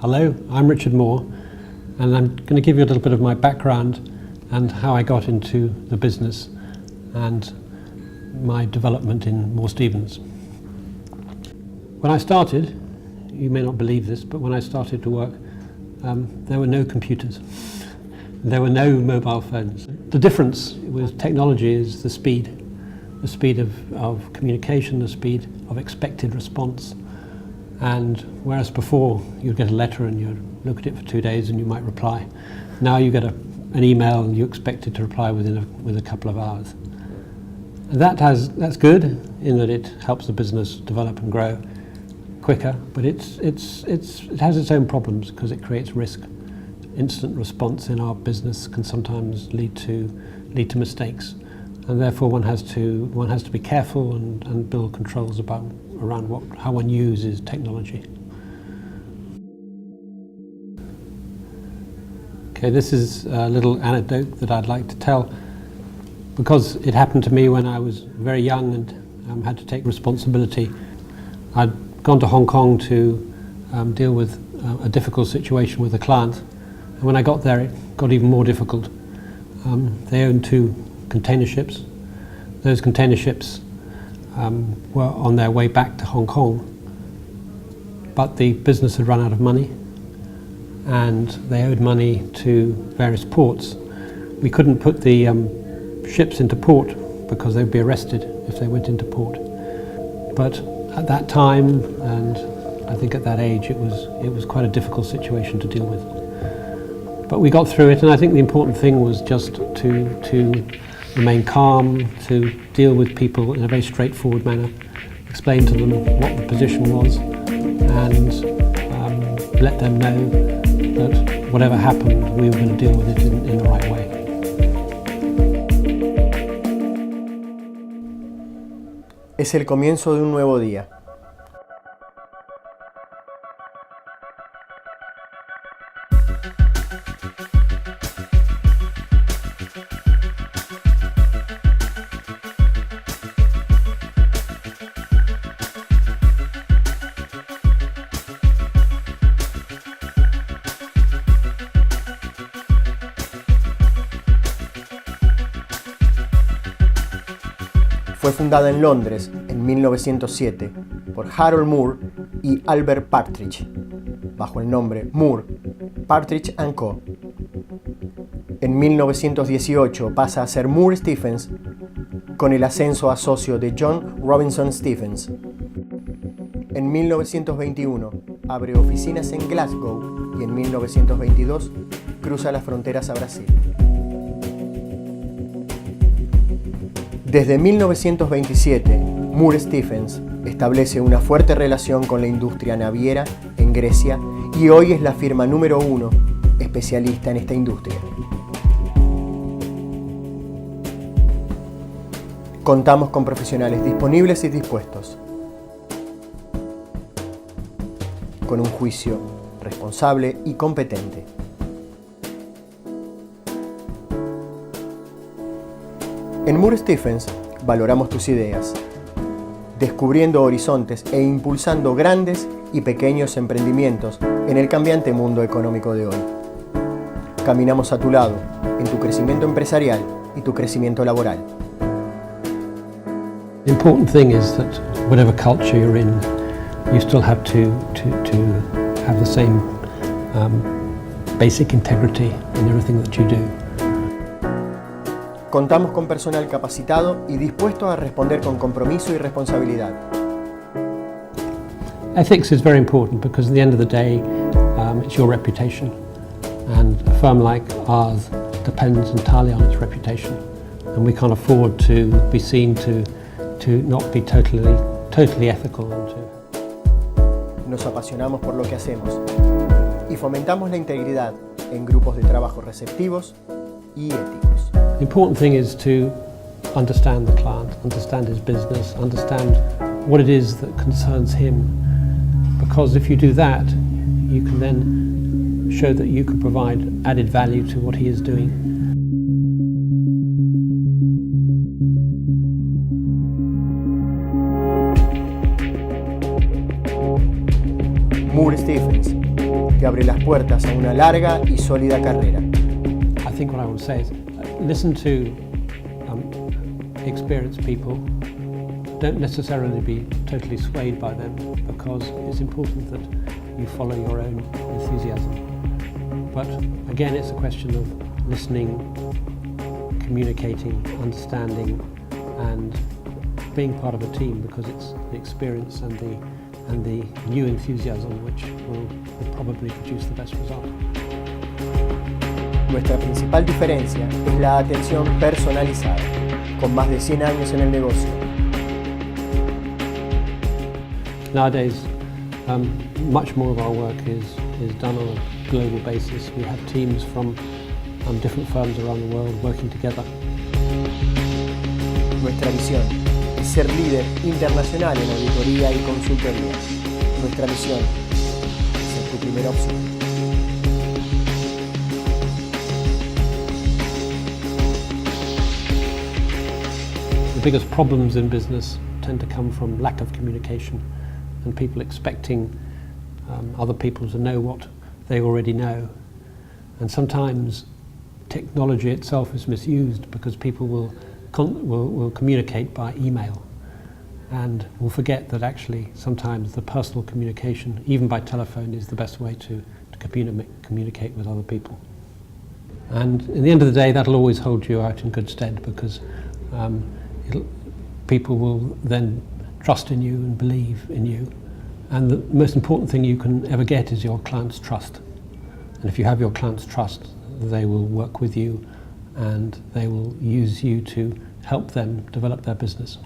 Hello, I'm Richard Moore, and I'm going to give you a little bit of my background and how I got into the business and my development in Moore Stephens. When I started, you may not believe this, but when I started to work, there were no computers. There were no mobile phones. The difference with technology is the speed of communication, the speed of expected response. And whereas before you'd get a letter and you'd look at it for 2 days and you might reply, now you get an email and you're expected to reply within a couple of hours. And that's good in that it helps the business develop and grow quicker, but it has its own problems because it creates risk. Instant response in our business can sometimes lead to mistakes, and therefore one has to be careful and build controls around how one uses technology. Okay, this is a little anecdote that I'd like to tell because it happened to me when I was very young and had to take responsibility. I'd gone to Hong Kong to deal with a difficult situation with a client, and when I got there it got even more difficult. They owned 2 container ships. Those container ships were on their way back to Hong Kong, but the business had run out of money and they owed money to various ports. We couldn't put the ships into port because they would be arrested if they went into port. But at that time, and I think at that age, it was quite a difficult situation to deal with. But we got through it, and I think the important thing was just to remain calm, to deal with people in a very straightforward manner, explain to them what the position was, and let them know that whatever happened, we were going to deal with it in the right way. Es el comienzo de un nuevo día. Fue fundada en Londres en 1907 por Harold Moore y Albert Partridge, bajo el nombre Moore, Partridge & Co. En 1918 pasa a ser Moore Stephens con el ascenso a socio de John Robinson Stephens. En 1921 abre oficinas en Glasgow y en 1922 cruza las fronteras a Brasil. Desde 1927, Moore Stephens establece una fuerte relación con la industria naviera en Grecia y hoy es la firma número 1 especialista en esta industria. Contamos con profesionales disponibles y dispuestos, con un juicio responsable y competente. En Moore Stephens valoramos tus ideas, descubriendo horizontes e impulsando grandes y pequeños emprendimientos en el cambiante mundo económico de hoy. Caminamos a tu lado en tu crecimiento empresarial y tu crecimiento laboral. The important thing is that whatever culture you're in, you still have to have the same basic integrity in everything that you do. Contamos con personal capacitado y dispuesto a responder con compromiso y responsabilidad. Ethics is very important because at the end of the day, it's your reputation, and a firm like ours depends entirely on its reputation, and we can't afford to be seen to not be totally ethical. Nos apasionamos por lo que hacemos y fomentamos la integridad en grupos de trabajo receptivos y éticos. The important thing is to understand the client, understand his business, understand what it is that concerns him, because if you do that, you can then show that you can provide added value to what he is doing. Moore Stephens te abre las puertas a una larga y sólida carrera. I think what I want to say is listen to experienced people. Don't necessarily be totally swayed by them, because it's important that you follow your own enthusiasm. But again, it's a question of listening, communicating, understanding, and being part of a team, because it's the experience and the new enthusiasm which will probably produce the best result. Nuestra principal diferencia es la atención personalizada. Con más de 100 años en el negocio, nowadays, much more of our work is done on a global basis. We have teams from different firms around the world working together. Nuestra visión es ser líder internacional en auditoría y consultoría. Nuestra misión es ser tu primera opción. The biggest problems in business tend to come from lack of communication and people expecting other people to know what they already know. And sometimes technology itself is misused because people will communicate by email and will forget that actually sometimes the personal communication, even by telephone, is the best way to communicate with other people. And at the end of the day, that'll always hold you out in good stead, because people will then trust in you and believe in you. And the most important thing you can ever get is your client's trust. And if you have your client's trust, they will work with you and they will use you to help them develop their business.